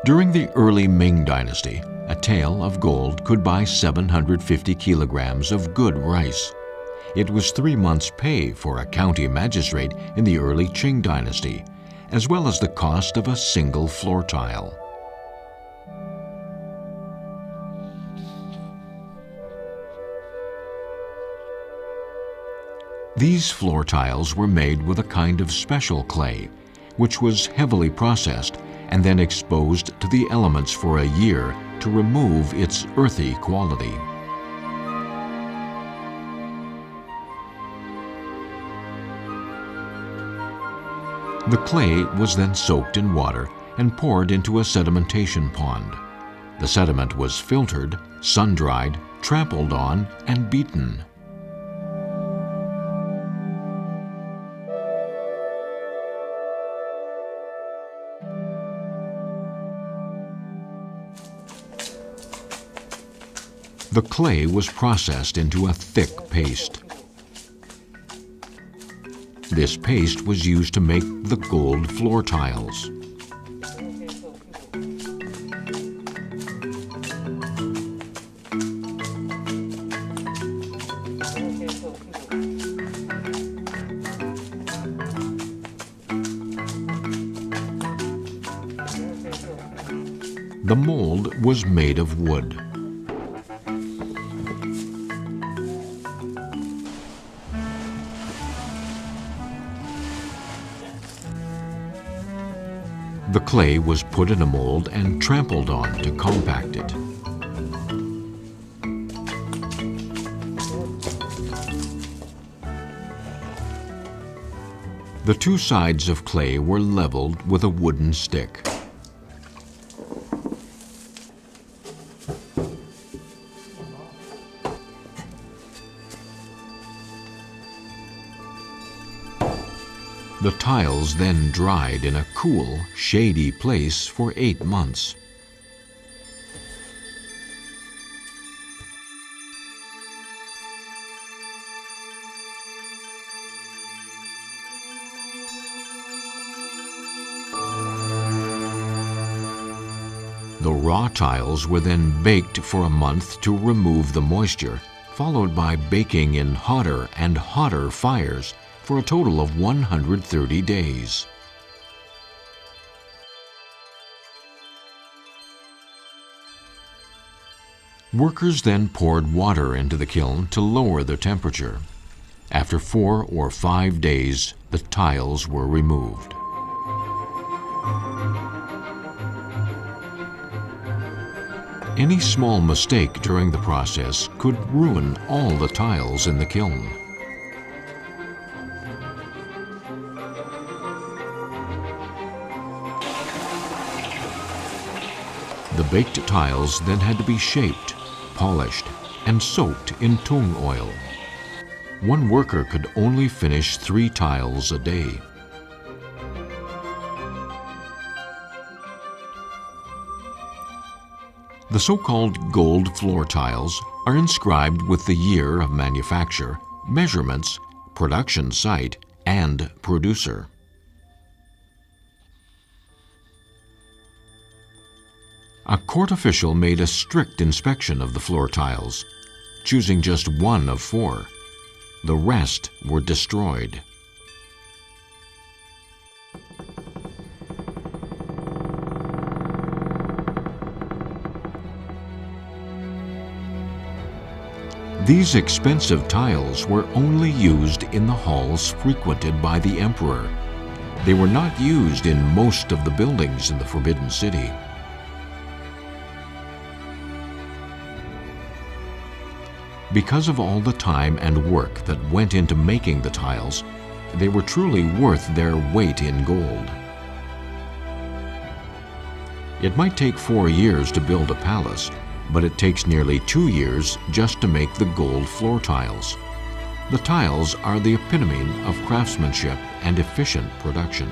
During the early Ming Dynasty, a tael of gold could buy 750 kilograms of good rice. It was 3 months' pay for a county magistrate in the early Qing Dynasty, as well as the cost of a single floor tile. These floor tiles were made with a kind of special clay, which was heavily processed and then exposed to the elements for a year to remove its earthy quality. The clay was then soaked in water and poured into a sedimentation pond. The sediment was filtered, sun-dried, trampled on, and beaten. The clay was processed into a thick paste. This paste was used to make the gold floor tiles. The mold was made of wood. The clay was put in a mold and trampled on to compact it. The two sides of clay were leveled with a wooden stick. The tiles then dried in a cool, shady place for 8 months. The raw tiles were then baked for a month to remove the moisture, followed by baking in hotter and hotter fires for a total of 130 days. Workers then poured water into the kiln to lower the temperature. After 4 or 5 days, the tiles were removed. Any small mistake during the process could ruin all the tiles in the kiln. The baked tiles then had to be shaped, polished, and soaked in tung oil. One worker could only finish 3 tiles a day. The so-called gold floor tiles are inscribed with the year of manufacture, measurements, production site, and producer. A court official made a strict inspection of the floor tiles, choosing just 1 of 4. The rest were destroyed. These expensive tiles were only used in the halls frequented by the emperor. They were not used in most of the buildings in the Forbidden City. Because of all the time and work that went into making the tiles, they were truly worth their weight in gold. It might take 4 years to build a palace, but it takes nearly 2 years just to make the gold floor tiles. The tiles are the epitome of craftsmanship and efficient production.